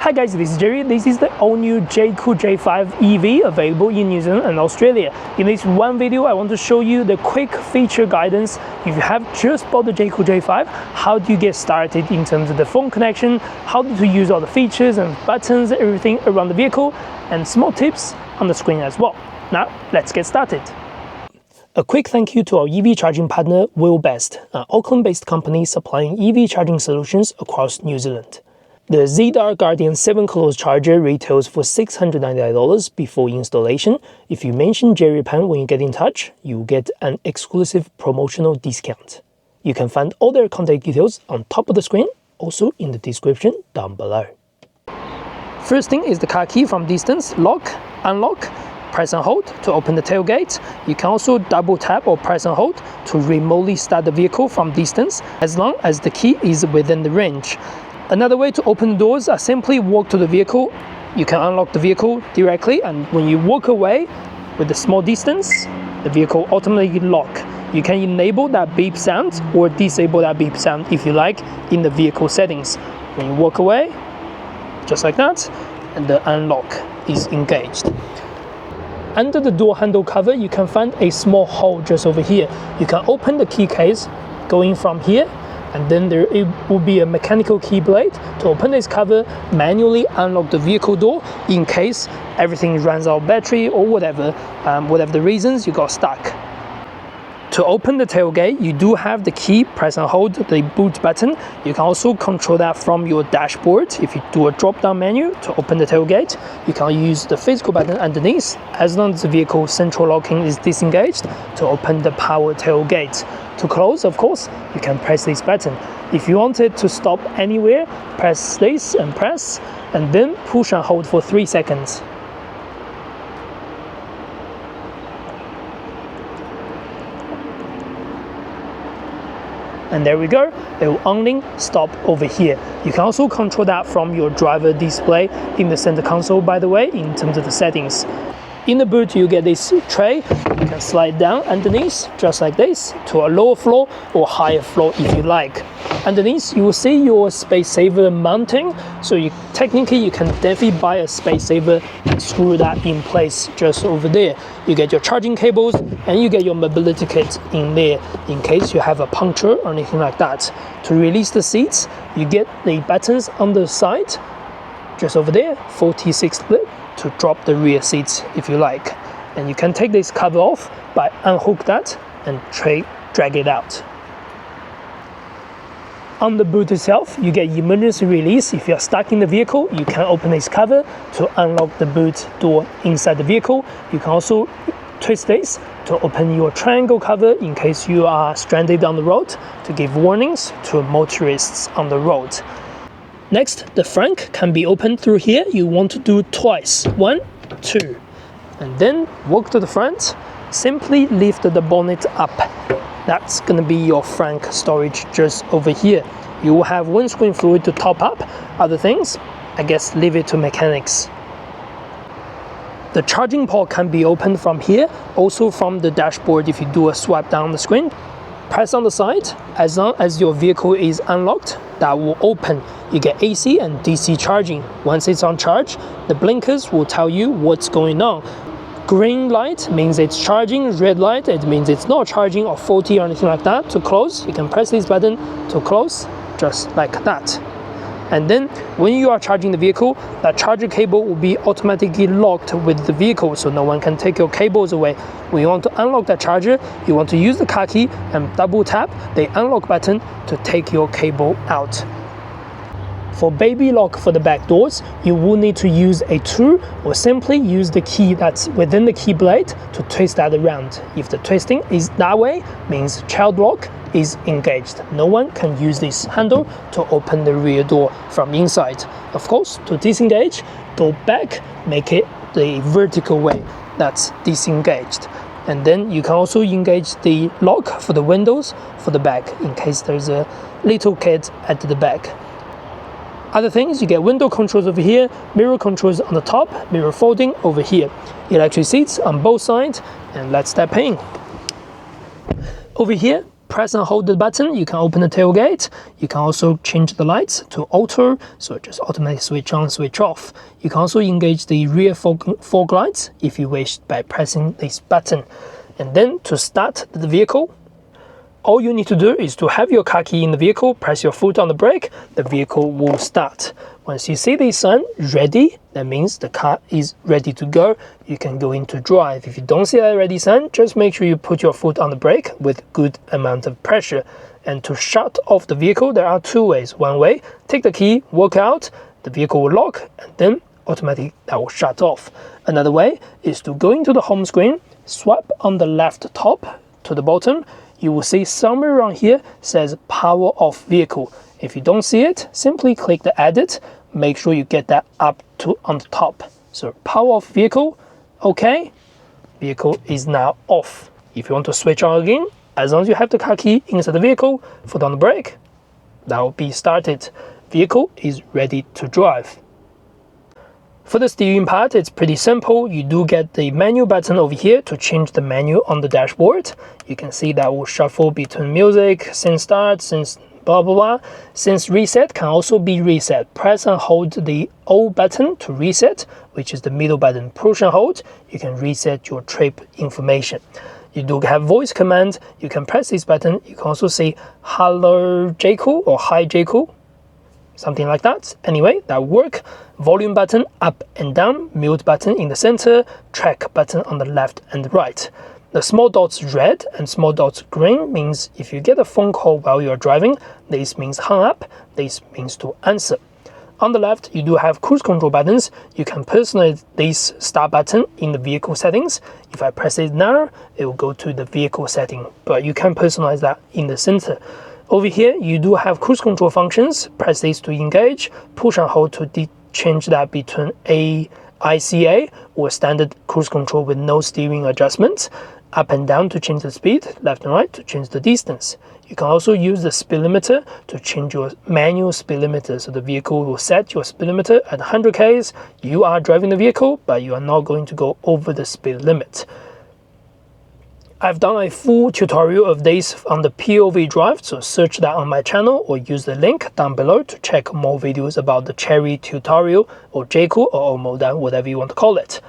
Hi guys, this is Jerry. This is the all-new Jaecoo J5 EV available in New Zealand and Australia. In this one video, I want to show you the quick feature guidance. If you have just bought the Jaecoo J5, how do you get started in terms of the phone connection, how to use all the features and buttons, everything around the vehicle, and small tips on the screen as well. Now, let's get started. A quick thank you to our EV charging partner, Wheelbest, an Auckland-based company supplying EV charging solutions across New Zealand. The ZDAR Guardian 7 close charger retails for $699 before installation. If you mention Jerry Pan when you get in touch, you will get an exclusive promotional discount. You can find all their contact details on top of the screen, also in the description down below. First thing is the car key from distance, lock, unlock, press and hold to open the tailgate. You can also double tap or press and hold to remotely start the vehicle from distance, as long as the key is within the range. Another way to open the doors is simply walk to the vehicle. You can unlock the vehicle directly, and when you walk away with a small distance, the vehicle automatically lock. You can enable that beep sound or disable that beep sound if you like in the vehicle settings. When you walk away, just like that, and the unlock is engaged. Under the door handle cover, you can find a small hole just over here. You can open the key case going from here, and then there will be a mechanical key blade to open this cover, manually unlock the vehicle door in case everything runs out of battery or whatever the reasons you got stuck. To open the tailgate, you do have the key, press and hold the boot button. You can also control that from your dashboard. If you do a drop-down menu to open the tailgate, you can use the physical button underneath, as long as the vehicle central locking is disengaged, to open the power tailgate. To close, of course, you can press this button. If you want it to stop anywhere, press this and press, and then push and hold for 3 seconds. And there we go, it will only stop over here. You can also control that from your driver display in the center console, by the way, in terms of the settings. In the boot, you get this tray. You can slide down underneath, just like this, to a lower floor or higher floor if you like. Underneath, you will see your space saver mounting. So technically, you can definitely buy a space saver and screw that in place just over there. You get your charging cables and you get your mobility kit in there in case you have a puncture or anything like that. To release the seats, you get the buttons on the side, just over there, 46 split, to drop the rear seats if you like. And you can take this cover off by unhook that and drag it out. On the boot itself, you get emergency release. If you're stuck in the vehicle, you can open this cover to unlock the boot door inside the vehicle. You can also twist this to open your triangle cover in case you are stranded on the road, to give warnings to motorists on the road. Next, the frunk can be opened through here. You want to do twice, 1, 2, and then walk to the front. Simply lift the bonnet up. That's going to be your frunk storage just over here. You will have windscreen fluid to top up. Other things, I guess leave it to mechanics. The charging port can be opened from here, also from the dashboard if you do a swipe down the screen. Press on the side, as long as your vehicle is unlocked, that will open. You get AC and DC charging. Once it's on charge, the blinkers will tell you what's going on. Green light means it's charging, red light, it means it's not charging or faulty or anything like that. To close, you can press this button to close, just like that. And then when you are charging the vehicle, that charger cable will be automatically locked with the vehicle, so no one can take your cables away. When you want to unlock that charger, you want to use the car key and double tap the unlock button to take your cable out. For baby lock for the back doors, you will need to use a tool or simply use the key that's within the key blade to twist that around. If the twisting is that way, means child lock is engaged. No one can use this handle to open the rear door from inside. Of course, to disengage, go back, make it the vertical way. That's disengaged. And then you can also engage the lock for the windows for the back in case there's a little kid at the back. Other things, you get window controls over here, mirror controls on the top, mirror folding over here. Electric seats on both sides, and let's step in. Over here, press and hold the button, you can open the tailgate. You can also change the lights to auto, so just automatically switch on, switch off. You can also engage the rear fog lights if you wish by pressing this button. And then to start the vehicle, all you need to do is to have your car key in the vehicle, press your foot on the brake, the vehicle will start. Once you see this sign, ready, that means the car is ready to go. You can go into drive. If you don't see that ready sign, just make sure you put your foot on the brake with good amount of pressure. And to shut off the vehicle, there are two ways. One way, take the key, walk out, the vehicle will lock, and then automatically that will shut off. Another way is to go into the home screen, swipe on the left top to the bottom. You will see somewhere around here says power off vehicle. If you don't see it, simply click the edit. Make sure you get that up to on the top. So power off vehicle, okay. Vehicle is now off. If you want to switch on again, as long as you have the car key inside the vehicle, foot on the brake, that will be started. Vehicle is ready to drive. For the steering part, it's pretty simple. You do get the menu button over here to change the menu on the dashboard. You can see that will shuffle between music, since start, since blah blah blah. Since reset can also be reset. Press and hold the O button to reset, which is the middle button. Push and hold, you can reset your trip information. You do have voice command. You can press this button. You can also say hello Jaecoo or hi Jaecoo, something like that. Anyway, that work. Volume button up and down, mute button in the center, track button on the left and right. The small dots red and small dots green means if you get a phone call while you are driving, this means hung up, this means to answer. On the left, you do have cruise control buttons. You can personalize this start button in the vehicle settings. If I press it now, it will go to the vehicle setting, but you can personalize that in the center. Over here, you do have cruise control functions. Press this to engage, push and hold to change that between ICA or standard cruise control with no steering adjustments, up and down to change the speed, left and right to change the distance. You can also use the speed limiter to change your manual speed limiter. So the vehicle will set your speed limiter at 100 km. You are driving the vehicle, but you are not going to go over the speed limit. I've done a full tutorial of this on the POV drive, so search that on my channel or use the link down below to check more videos about the Cherry tutorial or Jaecoo or Modan, whatever you want to call it.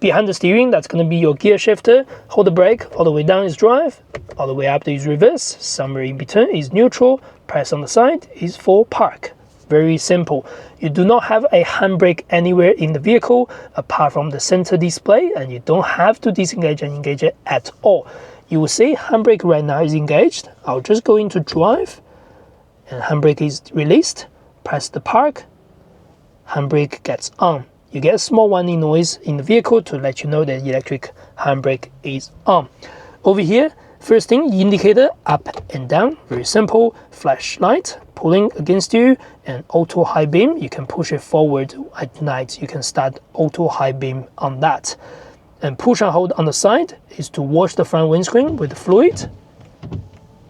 Behind the steering, that's going to be your gear shifter. Hold the brake, all the way down is drive, all the way up is reverse, somewhere in between is neutral, press on the side is for park. Very simple. You do not have a handbrake anywhere in the vehicle apart from the center display, and you don't have to disengage and engage it at all. You will see handbrake right now is engaged. I'll just go into drive and handbrake is released. Press the park, handbrake gets on. You get a small warning noise in the vehicle to let you know that electric handbrake is on. Over here, first thing, indicator up and down, very simple. Flashlight pulling against you, and auto high beam, you can push it forward at night. You can start auto high beam on that. And push and hold on the side is to wash the front windscreen with fluid,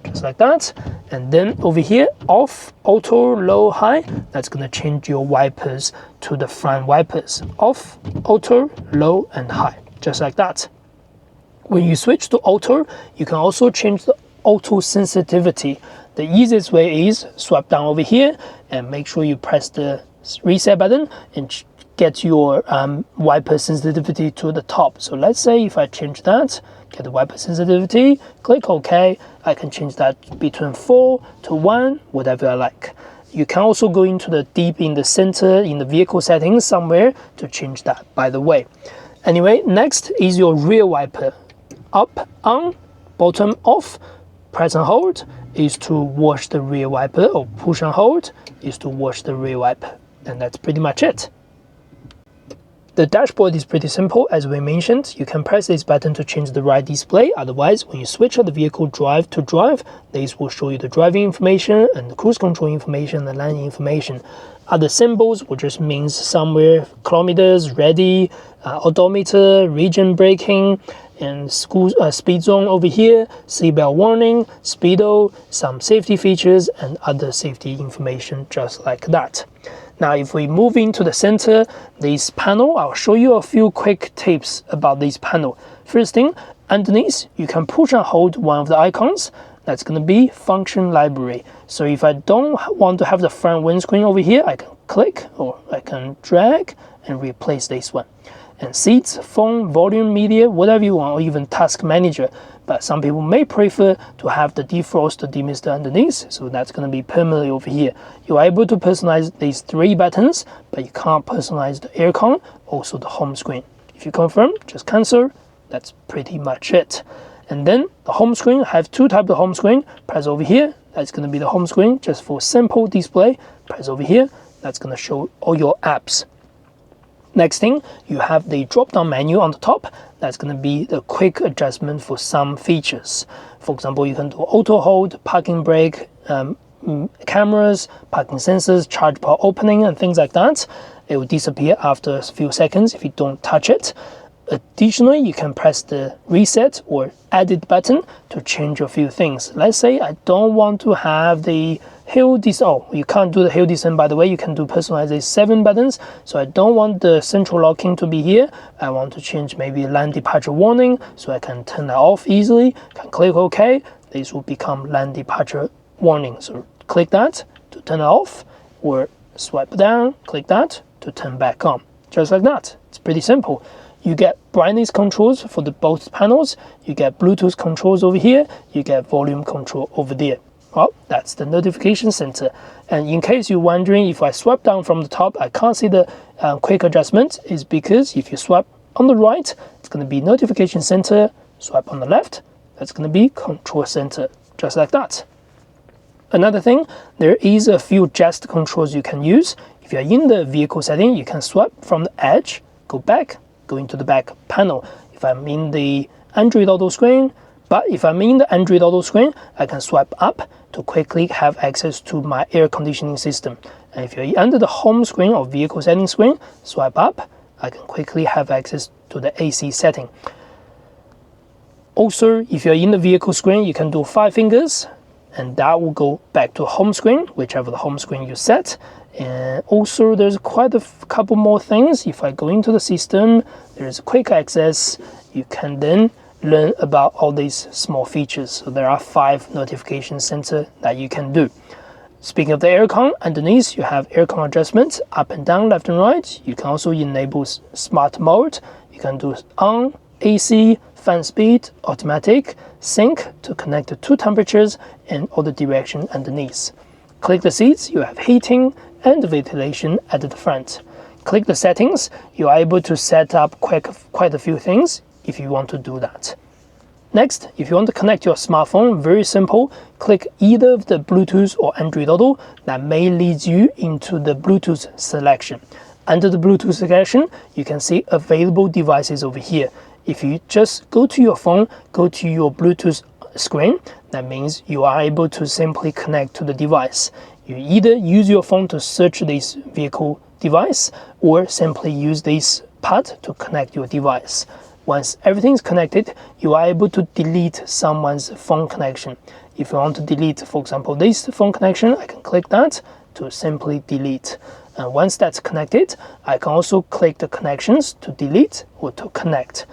just like that. And then over here, off, auto, low, high, that's gonna change your wipers to the front wipers. Off, auto, low, and high, just like that. When you switch to auto, you can also change the auto sensitivity. The easiest way is swipe down over here and make sure you press the reset button and get your wiper sensitivity to the top. So let's say if I change that, get the wiper sensitivity, click OK, I can change that between 4 to 1, whatever I like. You can also go into the deep in the center in the vehicle settings somewhere to change that, by the way. Anyway, next is your rear wiper. Up, on, bottom, off, press and hold is to wash the rear wiper, or push and hold is to wash the rear wiper. And that's pretty much it. The dashboard is pretty simple. As we mentioned, you can press this button to change the right display. Otherwise, when you switch out the vehicle drive to drive, this will show you the driving information and the cruise control information and landing information. Other symbols will just means somewhere kilometers, ready, odometer, region braking, and speed zone over here, seatbelt warning, speedo, some safety features, and other safety information just like that. Now, if we move into the center, this panel, I'll show you a few quick tips about this panel. First thing, underneath, you can push and hold one of the icons. that's going to be function library. So if I don't want to have the front windscreen over here, I can click or I can drag and replace this one. And seats, phone, volume, media, whatever you want, or even task manager. But some people may prefer to have the defrost, the demister underneath, so that's going to be permanently over here. You're able to personalize these 3 buttons, but you can't personalize the aircon, also the home screen. If you confirm, just cancel. That's pretty much it. And then the home screen, I have 2 types of home screen. Press over here, that's going to be the home screen just for simple display. Press over here, that's going to show all your apps. Next thing, you have the drop-down menu on the top. That's going to be the quick adjustment for some features. For example, you can do auto hold, parking brake, cameras, parking sensors, charge port opening, and things like that. It will disappear after a few seconds if you don't touch it. Additionally, you can press the reset or edit button to change a few things. Let's say I don't want to have the hill descent. Oh, you can't do the hill descent, by the way. You can do personalize these 7 buttons. So I don't want the central locking to be here. I want to change maybe land departure warning, so I can turn that off easily. Can click OK. This will become land departure warning. So click that to turn it off, or swipe down, click that to turn back on. Just like that. It's pretty simple. You get brightness controls for both panels. You get Bluetooth controls over here. You get volume control over there. Well, that's the notification center. And in case you're wondering, if I swipe down from the top, I can't see the quick adjustment, is because if you swipe on the right, it's going to be notification center. Swipe on the left, that's going to be control center, just like that. Another thing, there is a few gest controls you can use. If you're in the vehicle setting, you can swipe from the edge, go back, go into the back panel. If I'm in the Android Auto screen, but if I'm in the Android Auto screen, I can swipe up to quickly have access to my air conditioning system. And if you're under the home screen or vehicle setting screen, swipe up, I can quickly have access to the AC setting. Also, if you're in the vehicle screen, you can do 5 fingers, and that will go back to home screen, whichever the home screen you set. And also there's quite a couple more things. If I go into the system, there's a quick access. You can then learn about all these small features. So there are 5 notification center that you can do. Speaking of the aircon, underneath you have aircon adjustments, up and down, left and right. You can also enable smart mode. You can do on, AC, fan speed, automatic, sync to connect the 2 temperatures and all the direction underneath. Click the seats, you have heating and ventilation at the front. Click the settings, you are able to set up quite a few things if you want to do that. Next, if you want to connect your smartphone, very simple, click either of the Bluetooth or Android Auto. That may lead you into the Bluetooth selection. Under the Bluetooth selection, you can see available devices over here. If you just go to your phone, go to your Bluetooth screen, that means you are able to simply connect to the device. You either use your phone to search this vehicle device or simply use this pad to connect your device. Once everything is connected, you are able to delete someone's phone connection. If you want to delete, for example, this phone connection, I can click that to simply delete. And once that's connected, I can also click the connections to delete or to connect.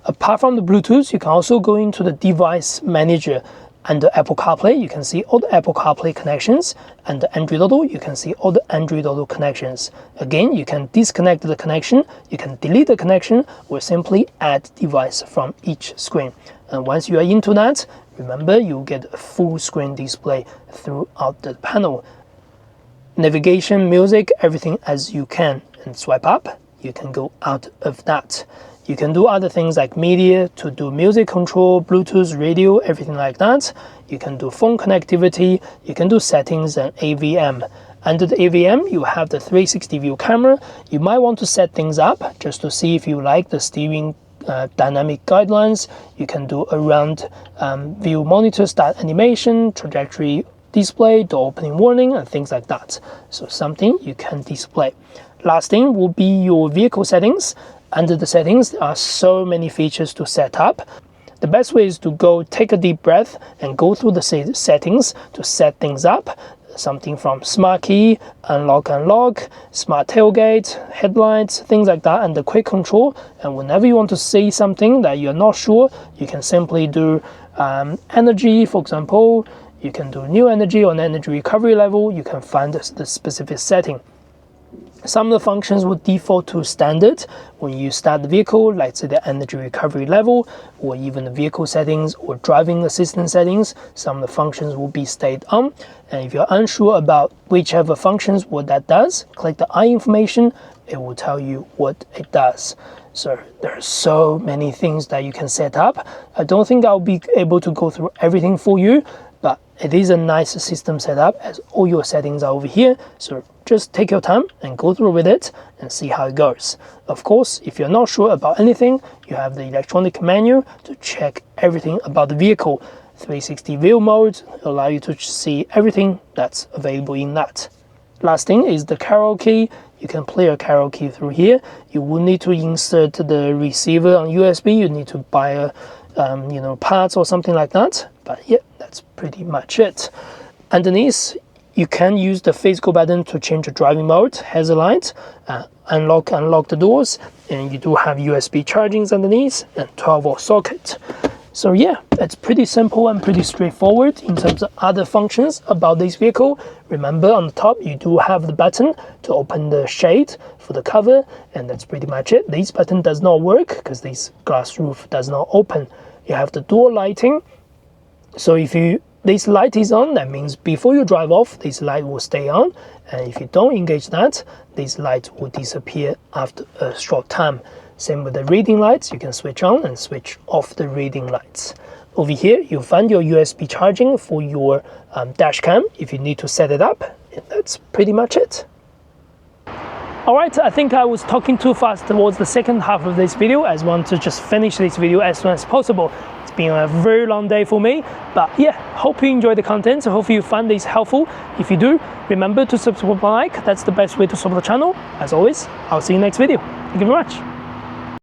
Apart from the Bluetooth, you can also go into the device manager. Under Apple CarPlay, you can see all the Apple CarPlay connections. Under Android Auto, you can see all the Android Auto connections. Again, you can disconnect the connection, you can delete the connection, or simply add device from each screen. And once you are into that, remember you get a full screen display throughout the panel. Navigation, music, everything as you can. And swipe up, you can go out of that. You can do other things like media to do music control, Bluetooth, radio, everything like that. You can do phone connectivity, you can do settings and AVM. Under the AVM, you have the 360 view camera. You might want to set things up just to see if you like the steering dynamic guidelines. You can do around view monitor start animation, trajectory display, door opening warning, and things like that. So something you can display. Last thing will be your vehicle settings. Under the settings, there are so many features to set up. The best way is to go take a deep breath and go through the settings to set things up. Something from smart key, unlock, smart tailgate, headlights, things like that, and the quick control. And whenever you want to say something that you're not sure, you can simply do Energy, for example, you can do new energy or energy recovery level. You can find the specific setting. Some of the functions will default to standard when you start the vehicle, like say the energy recovery level, or even the vehicle settings or driving assistance settings. Some of the functions will be stayed on. And if you're unsure about whichever functions, what that does, click the I information, it will tell you what it does. So there are so many things that you can set up. I don't think I'll be able to go through everything for you, but it is a nice system setup as all your settings are over here. So just take your time and go through with it and see how it goes. Of course, if you're not sure about anything, you have the electronic menu to check everything about the vehicle. 360 view mode allow you to see everything that's available in that. Last thing is the karaoke. You can play a karaoke through here. You will need to insert the receiver on USB. You need to buy a parts or something like that. But yeah, that's pretty much it. Underneath, you can use the physical button to change the driving mode, hazard light, unlock the doors, and you do have USB chargings underneath and 12-volt socket. So yeah, it's pretty simple and pretty straightforward in terms of other functions about this vehicle. Remember, on the top you do have the button to open the shade for the cover, and that's pretty much it. This button does not work because this glass roof does not open. You have the door lighting. So if this light is on, that means before you drive off, this light will stay on. And if you don't engage that, this light will disappear after a short time. Same with the reading lights, you can switch on and switch off the reading lights. Over here, you'll find your USB charging for your dash cam if you need to set it up. And that's pretty much it. Alright, I think I was talking too fast towards the second half of this video. I want to just finish this video as soon as possible. It's been a very long day for me, but yeah, hope you enjoy the content. So hopefully you find this helpful. If you do, remember to subscribe and like. That's the best way to support the channel. As always, I'll see you next video. Thank you very much.